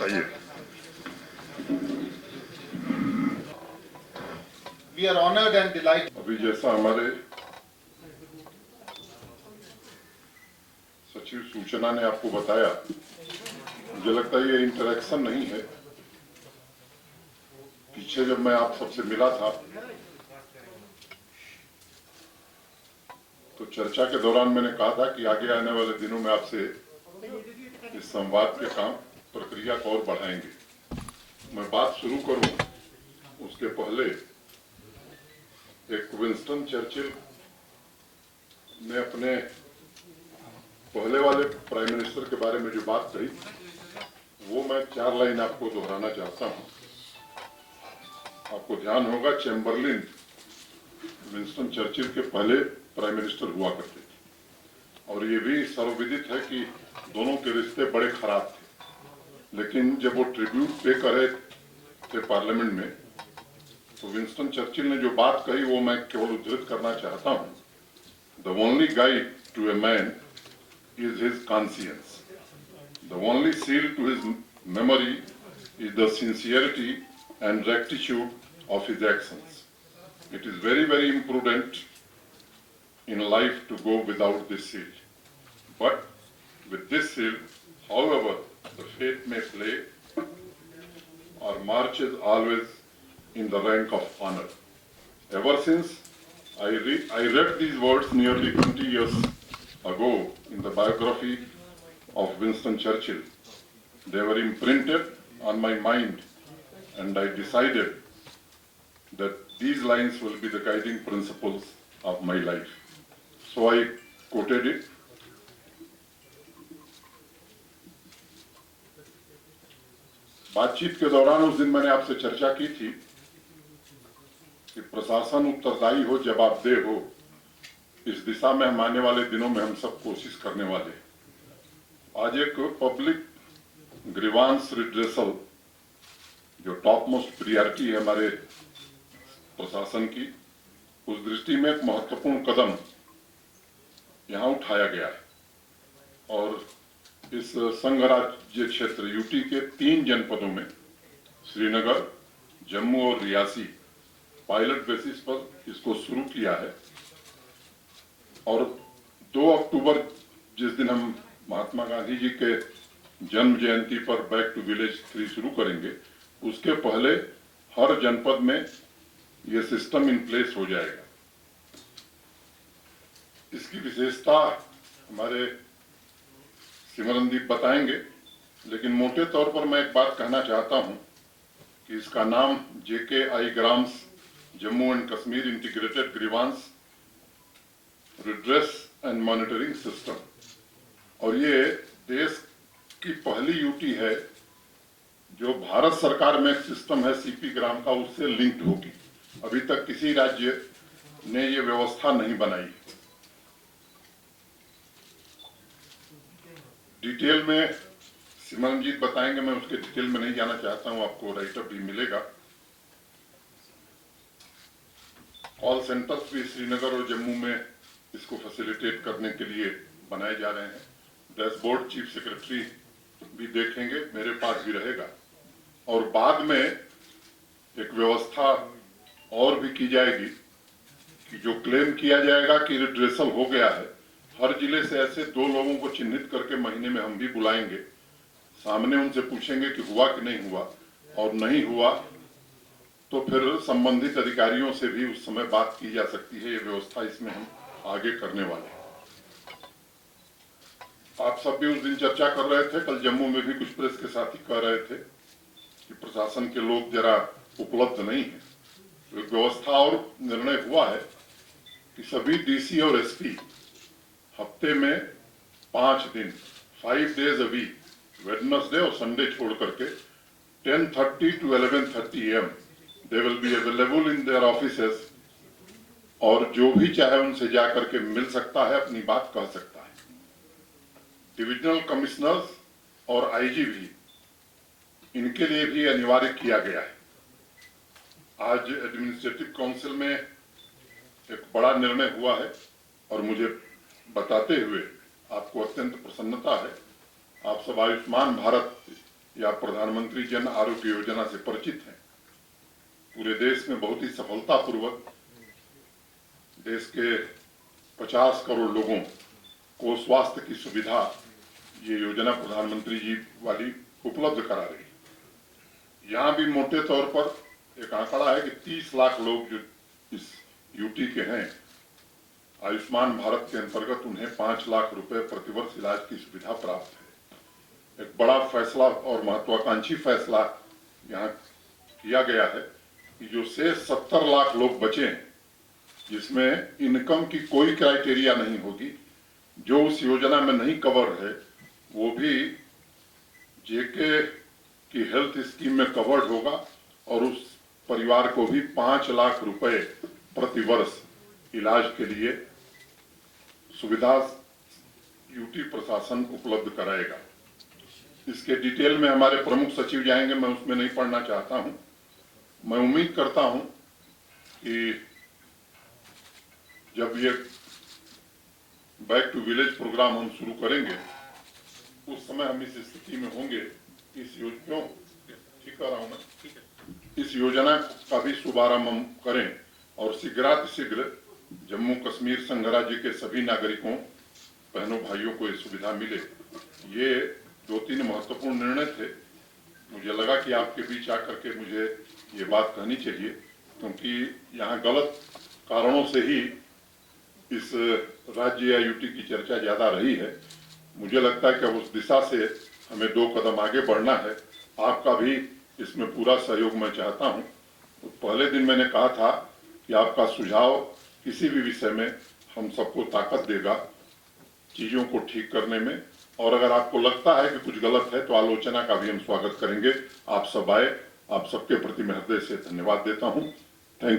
आइए। We are honored and delighted. अभी जैसा हमारे सचिव सूचना ने आपको बताया, मुझे लगता है ये इंटरेक्शन नहीं है। पीछे जब मैं आप सबसे मिला था तो चर्चा के दौरान मैंने कहा था कि आगे आने वाले दिनों में आपसे इस संवाद के काम प्रक्रिया को और बढ़ाएंगे। मैं बात शुरू करूं उसके पहले एक विंस्टन चर्चिल ने अपने पहले वाले प्राइम मिनिस्टर के बारे में जो बात कही वो मैं 4 लाइन आपको दोहराना चाहता हूं। आपको ध्यान होगा चैम्बरलिन विंस्टन चर्चिल के पहले प्राइम मिनिस्टर हुआ करते थे और ये भी सर्वविदित है कि दोनों के रिश्ते बड़े खराब थे। लेकिन जब वो ट्रिब्यूट पे कर रहे थे पार्लियामेंट में तो विंस्टन चर्चिल ने जो बात कही वो मैं केवल उद्धृत करना चाहता हूं। The only guide to a man is his conscience. The only seal to his memory is the sincerity and rectitude of his actions. It is very, very imprudent in life to go without this seal. But with this seal, however the fate may play, our march is always in the rank of honor. Ever since I read these words nearly 20 years ago in the biography of Winston Churchill, they were imprinted on my mind and I decided that these lines will be the guiding principles of my life. So I quoted it. बातचीत के दौरान उस दिन मैंने आपसे चर्चा की थी कि प्रशासन उत्तरदायी हो, जवाबदेह हो, इस दिशा में हम आने वाले दिनों में हम सब कोशिश करने वाले। आज एक पब्लिक ग्रीवांस रिड्रेसल जो टॉप मोस्ट प्रियरिटी है हमारे प्रशासन की, उस दृष्टि में एक महत्वपूर्ण कदम यहाँ उठाया गया है और इस संघ राज्य क्षेत्र यूटी के 3 जनपदों में श्रीनगर, जम्मू और रियासी पायलट बेसिस पर इसको शुरू किया है और 2 अक्टूबर जिस दिन हम महात्मा गांधी जी के जन्म जयंती पर बैक टू विलेज 3 शुरू करेंगे, उसके पहले हर जनपद में यह सिस्टम इन प्लेस हो जाएगा। इसकी विशेषता हमारे सिमरनदीप बताएंगे, लेकिन मोटे तौर पर मैं एक बात कहना चाहता हूं कि इसका नाम JKI grams Jammu and Kashmir integrated grievance redress and monitoring system, और ये देश की पहली यूटी है जो भारत सरकार में एक सिस्टम है CP ग्राम का, उससे लिंक्ड होगी। अभी तक किसी राज्य ने ये व्यवस्था नहीं बनाई। डिटेल में सिमरनजीत बताएंगे, मैं उसके डिटेल में नहीं जाना चाहता हूं, आपको राइटअप भी मिलेगा। कॉल सेंटर्स भी श्रीनगर और जम्मू में इसको फैसिलिटेट करने के लिए बनाए जा रहे हैं। डैशबोर्ड चीफ सेक्रेटरी भी देखेंगे, मेरे पास भी रहेगा और बाद में एक व्यवस्था और भी की जाएगी कि जो क्लेम किया जाएगा कि रिड्रेसल हो गया है, हर जिले से ऐसे 2 लोगों को चिन्हित करके महीने में हम भी बुलाएंगे, सामने उनसे पूछेंगे कि हुआ कि नहीं हुआ, और नहीं हुआ तो फिर संबंधित अधिकारियों से भी उस समय बात की जा सकती है। ये व्यवस्था इसमें हम आगे करने वाले। आप सब भी उस दिन चर्चा कर रहे थे, कल जम्मू में भी कुछ प्रेस के साथी कह रहे थे कि प्रशासन के लोग जरा उपलब्ध नहीं है। तो एक व्यवस्था और निर्णय हुआ है कि सभी DC और SP हफ्ते में 5 दिन 5 days a week, वेडनेसडे और संडे छोड़ करके 10:30 to 11:30 AM they will be available in their offices, और जो भी चाहे उनसे जाकर के मिल सकता है, अपनी बात कह सकता है। डिविजनल कमिश्नर्स और IG भी, इनके लिए भी अनिवार्य किया गया है। आज एडमिनिस्ट्रेटिव काउंसिल में एक बड़ा निर्णय हुआ है और मुझे बताते हुए आपको अत्यंत प्रसन्नता है। आप सब आयुष्मान भारत या प्रधानमंत्री जन आरोग्य योजना से परिचित हैं। पूरे देश में बहुत ही सफलतापूर्वक देश के 50 करोड़ लोगों को स्वास्थ्य की सुविधा ये योजना प्रधानमंत्री जी वाली उपलब्ध करा रही है। यहाँ भी मोटे तौर पर एक आंकड़ा है कि 30 लाख लोग जो इस यूटी के हैं, आयुष्मान भारत के अंतर्गत उन्हें 5 लाख रुपए प्रतिवर्ष इलाज की सुविधा प्राप्त है। एक बड़ा फैसला और महत्वाकांक्षी फैसला यहाँ किया गया है कि जो शेष 70 लाख लोग बचे हैं, जिसमें इनकम की कोई क्राइटेरिया नहीं होगी, जो उस योजना में नहीं कवर है, वो भी जेके की हेल्थ स्कीम में कवर्ड होगा और उस परिवार को भी 5 लाख रुपए प्रतिवर्ष इलाज के लिए सुविधा यूटी प्रशासन उपलब्ध कराएगा। इसके डिटेल में हमारे प्रमुख सचिव जाएंगे, मैं उसमें नहीं पढ़ना चाहता हूं। मैं उम्मीद करता हूं कि जब ये बैक टू विलेज प्रोग्राम हम शुरू करेंगे, उस समय हम इस स्थिति में होंगे। इस योजना ठीक कर रहा हूं मैं, इस योजना का भी शुभारंभ हम करें और शीघ्र जम्मू कश्मीर संघ राज्य के सभी नागरिकों, बहनों भाइयों को ये सुविधा मिले। ये 2-3 महत्वपूर्ण निर्णय थे। मुझे लगा कि आपके बीच आकर के मुझे ये बात कहनी चाहिए, क्योंकि यहाँ गलत कारणों से ही इस राज्य या यूटी की चर्चा ज्यादा रही है। मुझे लगता है कि अब उस दिशा से हमें 2 कदम आगे बढ़ना है। आपका भी इसमें पूरा सहयोग मैं चाहता हूँ। तो पहले दिन मैंने कहा था कि आपका सुझाव किसी भी विषय में हम सबको ताकत देगा चीजों को ठीक करने में, और अगर आपको लगता है कि कुछ गलत है तो आलोचना का भी हम स्वागत करेंगे। आप सब आए, आप सबके प्रति मैं हृदय से धन्यवाद देता हूँ।